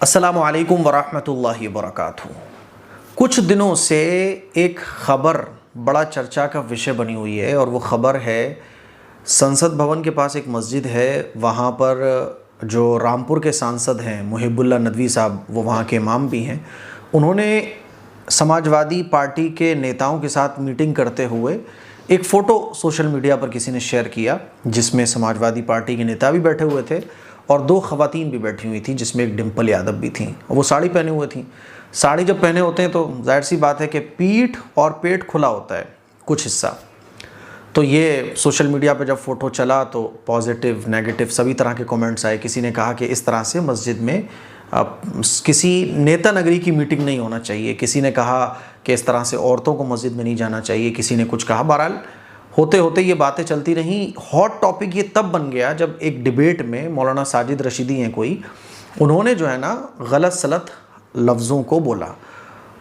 अस्सलामु अलैकुम वरहमतुल्लाहि वबरकातुहू। कुछ दिनों से एक ख़बर बड़ा चर्चा का विषय बनी हुई है और वो ख़बर है संसद भवन के पास एक मस्जिद है, वहाँ पर जो रामपुर के सांसद हैं मुहिबुल्लाह नदवी साहब, वो वहाँ के इमाम भी हैं। उन्होंने समाजवादी पार्टी के नेताओं के साथ मीटिंग करते हुए एक फ़ोटो सोशल मीडिया पर किसी ने शेयर किया, जिसमें समाजवादी पार्टी के नेता भी बैठे हुए थे और दो ख़वातीन भी बैठी हुई थी, जिसमें एक डिम्पल यादव भी थी। वो साड़ी पहने हुए थी। साड़ी जब पहने होते हैं तो जाहिर सी बात है कि पीठ और पेट खुला होता है कुछ हिस्सा। तो ये सोशल मीडिया पे जब फ़ोटो चला तो पॉजिटिव नेगेटिव सभी तरह के कमेंट्स आए। किसी ने कहा कि इस तरह से मस्जिद में किसी नेता नगरी की मीटिंग नहीं होना चाहिए। किसी ने कहा कि इस तरह से औरतों को मस्जिद में नहीं जाना चाहिए। किसी ने कुछ कहा। बहरहाल होते होते ये बातें चलती रहीं। हॉट टॉपिक ये तब बन गया जब एक डिबेट में मौलाना साजिद रशीदी हैं कोई, उन्होंने जो है ना गलत सलत लफ्ज़ों को बोला।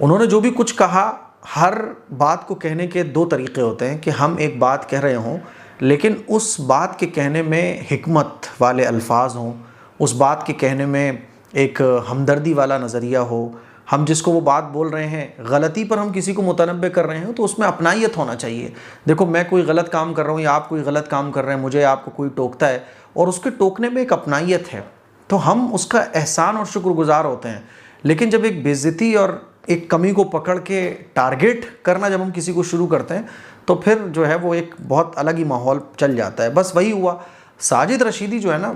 उन्होंने जो भी कुछ कहा, हर बात को कहने के दो तरीक़े होते हैं कि हम एक बात कह रहे हों लेकिन उस बात के कहने में हिकमत वाले अल्फाज हों, उस बात के कहने में एक हमदर्दी वाला नज़रिया हो। हम जिसको वो बात बोल रहे हैं, गलती पर हम किसी को मुतनब्बे कर रहे हैं तो उसमें अपनाइयत होना चाहिए। देखो, मैं कोई गलत काम कर रहा हूँ या आप कोई गलत काम कर रहे हैं, मुझे आपको कोई टोकता है और उसके टोकने में एक अपनाइयत है तो हम उसका एहसान और शुक्रगुजार होते हैं। लेकिन जब एक बेइज्जती और एक कमी को पकड़ के टारगेट करना जब हम किसी को शुरू करते हैं तो फिर जो है वो एक बहुत अलग ही माहौल चल जाता है। बस वही हुआ। साजिद रशीदी जो है ना,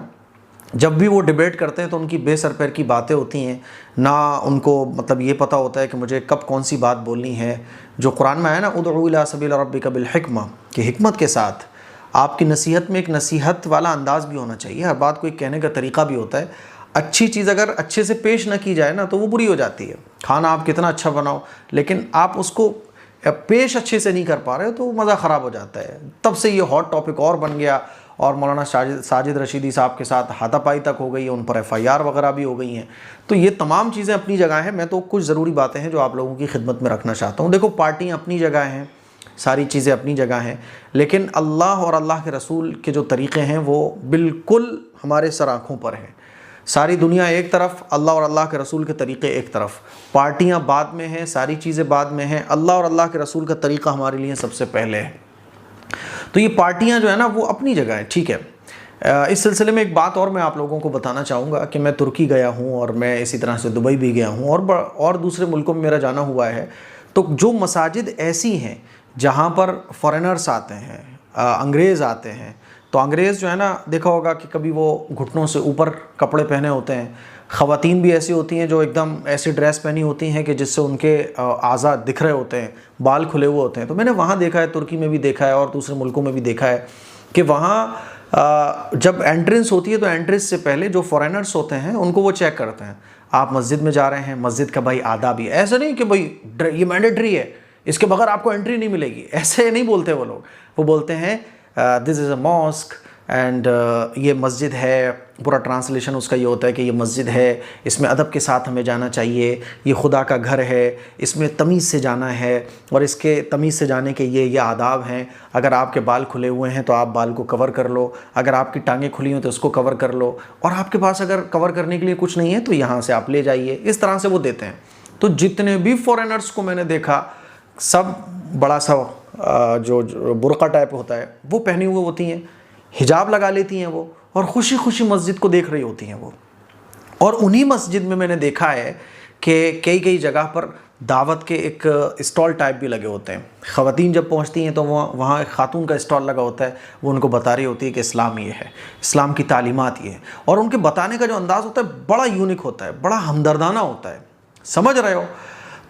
जब भी वो डिबेट करते हैं तो उनकी बेसर पैर की बातें होती हैं ना, उनको मतलब ये पता होता है कि मुझे कब कौन सी बात बोलनी है। जो कुरान में आया ना, उदउ इला सबील रब्बिका बिल हिकमा, कि हिकमत के साथ आपकी नसीहत में एक नसीहत वाला अंदाज़ भी होना चाहिए। हर बात को एक कहने का तरीका भी होता है। अच्छी चीज़ अगर अच्छे से पेश ना की जाए ना तो वो बुरी हो जाती है। खाना आप कितना अच्छा बनाओ लेकिन आप उसको पेश अच्छे से नहीं कर पा रहे हो तो मज़ा ख़राब हो जाता है। तब से ये हॉट टॉपिक और बन गया और मौलाना साजिद रशीदी साहब के साथ हाथापाई तक हो गई है, उन पर FIR वगैरह भी हो गई हैं। तो ये तमाम चीज़ें अपनी जगह हैं। मैं तो कुछ ज़रूरी बातें हैं जो आप लोगों की खिदमत में रखना चाहता हूँ। देखो, पार्टियाँ अपनी जगह हैं, सारी चीज़ें अपनी जगह हैं, लेकिन अल्लाह और अल्लाह के रसूल के जो तरीक़े हैं वो बिल्कुल हमारे सर आँखों पर हैं। सारी दुनिया एक तरफ, अल्लाह और अल्लाह के रसूल के तरीक़े एक तरफ। पार्टियाँ बाद में हैं, सारी चीज़ें बाद में हैं। अल्लाह और अल्लाह के रसूल का तरीक़ा हमारे लिए सबसे पहले है। तो ये पार्टियां जो है ना वो अपनी जगह है, ठीक है। इस सिलसिले में एक बात और मैं आप लोगों को बताना चाहूँगा कि मैं तुर्की गया हूँ और मैं इसी तरह से दुबई भी गया हूँ और दूसरे मुल्कों में मेरा जाना हुआ है। तो जो मसाजिद ऐसी हैं जहाँ पर फॉरेनर्स आते हैं, अंग्रेज़ आते हैं, तो अंग्रेज़ जो है ना, देखा होगा कि कभी वो घुटनों से ऊपर कपड़े पहने होते हैं। ख़वातीन भी ऐसी होती हैं जो एकदम ऐसी ड्रेस पहनी होती हैं कि जिससे उनके आज़ा दिख रहे होते हैं, बाल खुले हुए होते हैं। तो मैंने वहाँ देखा है, तुर्की में भी देखा है और दूसरे मुल्कों में भी देखा है कि वहाँ जब एंट्रेंस होती है तो एंट्रेंस से पहले जो फॉरेनर्स होते हैं उनको वो चेक करते हैं। आप मस्जिद में जा रहे हैं, मस्जिद का भाई आदाब ही, ऐसा नहीं कि भाई ये मैंडेटरी है, इसके बगैर आपको एंट्री नहीं मिलेगी, ऐसे नहीं बोलते वो लोग। वो बोलते हैं this is a mosque and ये मस्जिद है। पूरा ट्रांसलेशन उसका ये होता है कि ये मस्जिद है, इसमें अदब के साथ हमें जाना चाहिए, ये खुदा का घर है, इसमें तमीज़ से जाना है और इसके तमीज़ से जाने के ये आदाब हैं। अगर आपके बाल खुले हुए हैं तो आप बाल को कवर कर लो, अगर आपकी टांगें खुली हो तो उसको कवर कर लो, और आपके पास अगर कवर करने के लिए कुछ नहीं है तो यहाँ से आप ले जाइए। इस तरह से वो देते हैं। तो जितने भी फॉरेनर्स को मैंने देखा, सब बड़ा सा जो बुर्का टाइप होता है वो पहनी हुई होती हैं, हिजाब लगा लेती हैं वो, और खुशी खुशी मस्जिद को देख रही होती हैं वो। और उन्हीं मस्जिद में मैंने देखा है कि कई जगह पर दावत के एक स्टॉल टाइप भी लगे होते हैं। ख़वातीन जब पहुंचती हैं तो वहाँ एक खातून का स्टॉल लगा होता है, वो उनको बता रही होती है कि इस्लाम ये है, इस्लाम की तालीमात ये है। और उनके बताने का जो अंदाज़ होता है बड़ा यूनिक होता है, बड़ा हमदर्दाना होता है। समझ रहे हो?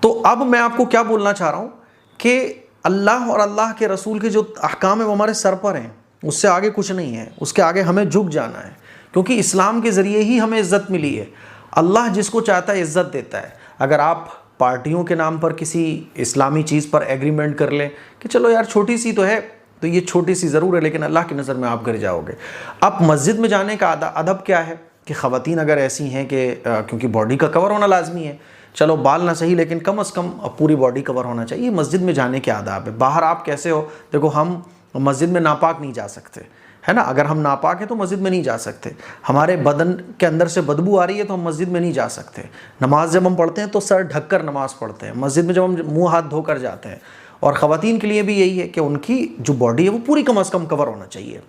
तो अब मैं आपको क्या बोलना चाह रहा हूँ कि अल्लाह और अल्लाह के रसूल के जो अहकाम है वो हमारे सर पर हैं, उससे आगे कुछ नहीं है, उसके आगे हमें झुक जाना है, क्योंकि इस्लाम के ज़रिए ही हमें इज़्ज़त मिली है। अल्लाह जिसको चाहता है इज़्ज़त देता है। अगर आप पार्टियों के नाम पर किसी इस्लामी चीज़ पर एग्रीमेंट कर लें कि चलो यार छोटी सी तो है, तो ये छोटी सी ज़रूर है लेकिन अल्लाह की नज़र में आप गिर जाओगे। अब मस्जिद में जाने का अदब क्या है कि ख़वातीन अगर ऐसी हैं कि क्योंकि बॉडी का कवर होना लाजमी है, चलो बाल ना सही लेकिन कम से कम पूरी बॉडी कवर होना चाहिए। मस्जिद में जाने के आदाब है। बाहर आप कैसे हो, देखो हम मस्जिद में नापाक नहीं जा सकते, है ना। अगर हम नापाक हैं तो मस्जिद में नहीं जा सकते, हमारे बदन के अंदर से बदबू आ रही है तो हम मस्जिद में नहीं जा सकते। नमाज जब हम पढ़ते हैं तो सर ढककर नमाज पढ़ते हैं, मस्जिद में जब हम मुंह हाथ धोकर जाते हैं। और ख़वातीन के लिए भी यही है कि उनकी जो बॉडी है वो पूरी कम अज़ कम कवर होना चाहिए।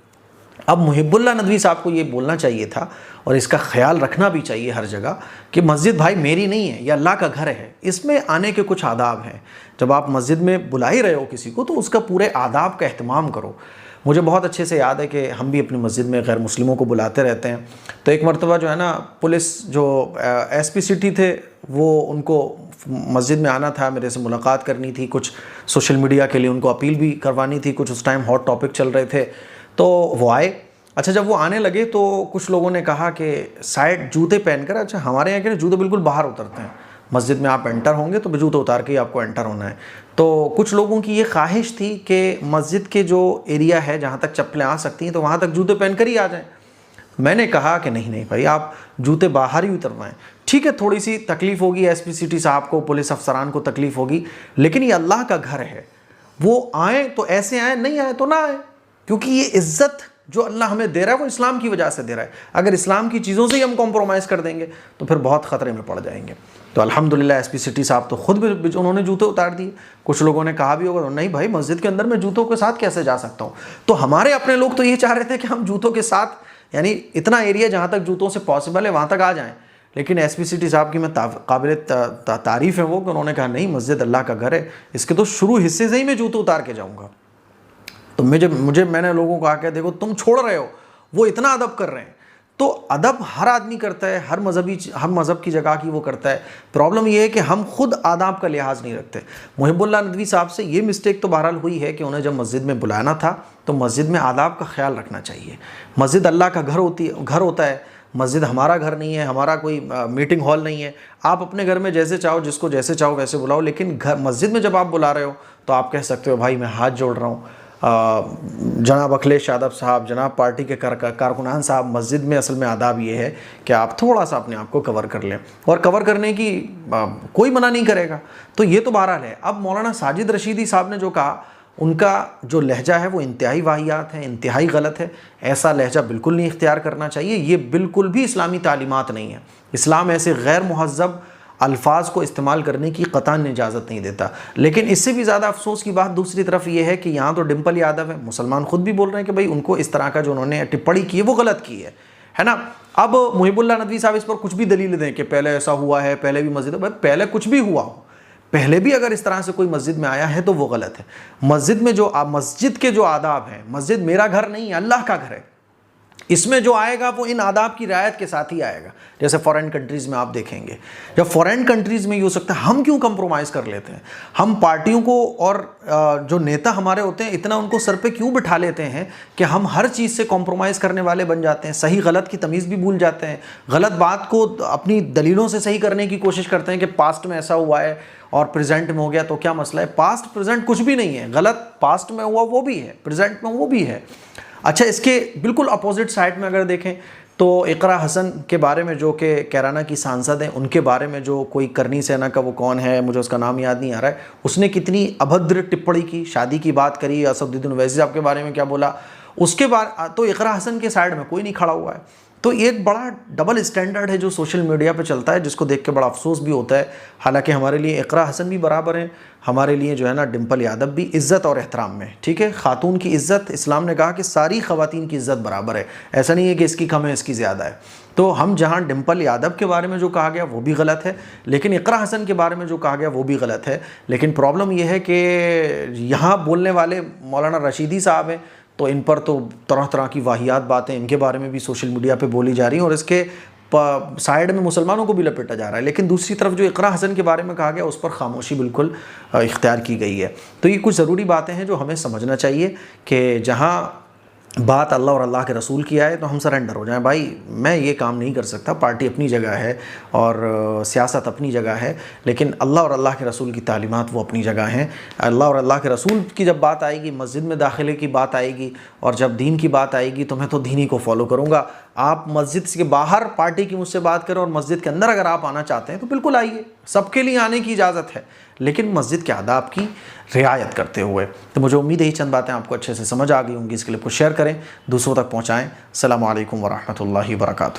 अब मुहिब्बुल्लाह नदवी साहब को ये बोलना चाहिए था और इसका ख्याल रखना भी चाहिए हर जगह कि मस्जिद भाई मेरी नहीं है, यह अल्लाह का घर है, इसमें आने के कुछ आदाब हैं। जब आप मस्जिद में बुला ही रहे हो किसी को तो उसका पूरे आदाब का एहतमाम करो। मुझे बहुत अच्छे से याद है कि हम भी अपनी मस्जिद में गैर मुस्लिमों को बुलाते रहते हैं। तो एक मरतबा जो है ना, पुलिस जो एसपी सिटी थे वो उनको मस्जिद में आना था, मेरे से मुलाकात करनी थी, कुछ सोशल मीडिया के लिए उनको अपील भी करवानी थी, कुछ उस टाइम हॉट टॉपिक चल रहे थे। तो वो आए। अच्छा, जब वो आने लगे तो कुछ लोगों ने कहा कि साइड जूते पहनकर, अच्छा हमारे यहाँ के जूते बिल्कुल बाहर उतरते हैं, मस्जिद में आप एंटर होंगे तो जूते उतार के ही आपको एंटर होना है। तो कुछ लोगों की ये ख्वाहिश थी कि मस्जिद के जो एरिया है जहाँ तक चप्पलें आ सकती हैं तो वहाँ तक जूते पहनकर ही आ जाएं। मैंने कहा कि नहीं नहीं भाई, आप जूते बाहर ही उतरवाएं। ठीक है, थोड़ी सी तकलीफ़ होगी, एसपी सिटी साहब को, पुलिस अफसरान को तकलीफ़ होगी, लेकिन ये अल्लाह का घर है। वो आए तो ऐसे आए, नहीं आए तो ना आए, क्योंकि ये इज़्ज़त जो अल्लाह हमें दे रहा है वो इस्लाम की वजह से दे रहा है। अगर इस्लाम की चीज़ों से ही हम कॉम्प्रोमाइज़ कर देंगे तो फिर बहुत ख़तरे में पड़ जाएंगे। तो अल्हम्दुलिल्लाह एसपी सिटी साहब तो खुद भी उन्होंने जूते उतार दिए। कुछ लोगों ने कहा भी होगा नहीं भाई, मस्जिद के अंदर मैं जूतों के साथ कैसे जा सकता हूँ। तो हमारे अपने लोग तो ये चाह रहे थे कि हम जूतों के साथ, यानी इतना एरिया जहाँ तक जूतों से पॉसिबल है वहाँ तक आ जाएँ। लेकिन एसपी सिटी साहब की मैं काबिल तारीफ़ है वो कि उन्होंने कहा नहीं, मस्जिद अल्लाह का घर है, इसके तो शुरू हिस्से से ही मैं जूते उतार के जाऊँगा। तो मैंने लोगों को आके, देखो तुम छोड़ रहे हो, वो इतना अदब कर रहे हैं। तो अदब हर आदमी करता है, हर मज़हब की जगह की वो करता है। प्रॉब्लम ये है कि हम खुद आदाब का लिहाज नहीं रखते। मुहिब्बुल्लाह नदवी साहब से ये मिस्टेक तो बहरहाल हुई है कि उन्हें जब मस्जिद में बुलाना था तो मस्जिद में आदाब का ख्याल रखना चाहिए। मस्जिद अल्लाह का घर होता है, मस्जिद हमारा घर नहीं है, हमारा कोई मीटिंग हॉल नहीं है। आप अपने घर में जैसे चाहो, जिसको जैसे चाहो वैसे बुलाओ, लेकिन मस्जिद में जब आप बुला रहे हो तो आप कह सकते हो भाई मैं हाथ जोड़ रहा हूँ, जनाब अखिलेश यादव साहब, जनाब पार्टी के कारकुनान साहब, मस्जिद में असल में आदाब ये है कि आप थोड़ा सा अपने आप को कवर कर लें, और कवर करने की कोई मना नहीं करेगा। तो ये तो बहरहाल है। अब मौलाना साजिद रशीदी साहब ने जो कहा, उनका जो लहजा है वो इंतहाई वाहियात है, इंतहाई गलत है। ऐसा लहजा बिल्कुल नहीं इख्तियार करना चाहिए, ये बिल्कुल भी इस्लामी तालीमात नहीं है। इस्लाम ऐसे गैर मुहज़्ज़ब अल्फाज को इस्तेमाल करने की क़तन इजाज़त नहीं देता। लेकिन इससे भी ज़्यादा अफसोस की बात दूसरी तरफ ये है कि यहाँ तो डिम्पल यादव है, मुसलमान खुद भी बोल रहे हैं कि भाई उनको इस तरह का जो उन्होंने टिप्पणी की है वो गलत की है ना। अब मुहिब्बुल्लाह नदवी साहब इस पर कुछ भी दलील दें कि पहले ऐसा हुआ है, पहले भी मस्जिद, भाई पहले कुछ भी हुआ हो, पहले भी अगर इस तरह से कोई मस्जिद में आया है तो वो गलत है। मस्जिद के जो आदाब हैं, मस्जिद मेरा घर नहीं है, अल्लाह का घर है, इसमें जो आएगा वो इन आदाब की रियायत के साथ ही आएगा। जैसे फॉरेन कंट्रीज़ में आप देखेंगे, जब फॉरेन कंट्रीज़ में ये हो सकता है, हम क्यों कंप्रोमाइज़ कर लेते हैं, हम पार्टियों को और जो नेता हमारे होते हैं इतना उनको सर पे क्यों बिठा लेते हैं कि हम हर चीज़ से कॉम्प्रोमाइज़ करने वाले बन जाते हैं, सही गलत की तमीज़ भी भूल जाते हैं, गलत बात को अपनी दलीलों से सही करने की कोशिश करते हैं कि पास्ट में ऐसा हुआ है और प्रेजेंट में हो गया तो क्या मसला है। पास्ट प्रेजेंट कुछ भी नहीं है, गलत पास्ट में हुआ वो भी है, प्रेजेंट में वो भी है। अच्छा, इसके बिल्कुल अपोजिट साइड में अगर देखें तो इकरा हसन के बारे में, जो कि कैराना की सांसद हैं, उनके बारे में जो कोई करनी सेना का वो कौन है, मुझे उसका नाम याद नहीं आ रहा है, उसने कितनी अभद्र टिप्पणी की, शादी की बात करी, असदुद्दीन ओवैसी साहब के बारे में क्या बोला, उसके बाद तो इकरा हसन के साइड में कोई नहीं खड़ा हुआ है। तो एक बड़ा डबल स्टैंडर्ड है जो सोशल मीडिया पे चलता है, जिसको देख के बड़ा अफसोस भी होता है। हालांकि हमारे लिए इकरा हसन भी बराबर हैं, हमारे लिए जो है ना डिम्पल यादव भी इज़्ज़त और एहतराम में, ठीक है। खातून की इज़्ज़त, इस्लाम ने कहा कि सारी ख़वातीन की इज़्ज़त बराबर है, ऐसा नहीं है कि इसकी कम है इसकी ज़्यादा है। तो हम जहाँ डिम्पल यादव के बारे में जो कहा गया वो भी गलत है, लेकिन इकरा हसन के बारे में जो कहा गया वो भी गलत है। लेकिन प्रॉब्लम यह है कि यहाँ बोलने वाले मौलाना रशीदी साहब हैं, तो इन पर तो तरह तरह की वाहियात बातें इनके बारे में भी सोशल मीडिया पे बोली जा रही हैं और इसके साइड में मुसलमानों को भी लपेटा जा रहा है। लेकिन दूसरी तरफ जो इकरा हसन के बारे में कहा गया उस पर खामोशी बिल्कुल इख्तियार की गई है। तो ये कुछ ज़रूरी बातें हैं जो हमें समझना चाहिए कि जहाँ बात अल्लाह और अल्लाह के रसूल की आए तो हम सरेंडर हो जाएं। भाई मैं ये काम नहीं कर सकता, पार्टी अपनी जगह है और सियासत अपनी जगह है, लेकिन अल्लाह और अल्लाह के रसूल की तालीमात वो अपनी जगह हैं। अल्लाह और अल्लाह के रसूल की जब बात आएगी, मस्जिद में दाखिले की बात आएगी और जब दीन की बात आएगी तो मैं तो दीन ही को फॉलो करूँगा। आप मस्जिद के बाहर पार्टी की मुझसे बात करें और मस्जिद के अंदर अगर आप आना चाहते हैं तो बिल्कुल आइए, सबके लिए आने की इजाज़त है, लेकिन मस्जिद के आदाब की रियायत करते हुए। तो मुझे उम्मीद है ये चंद बातें आपको अच्छे से समझ आ गई होंगी। इसके लिए कुछ शेयर करें, दूसरों तक पहुँचाएँ। अस्सलामु अलैकुम व रहमतुल्लाहि व बरकातुहू।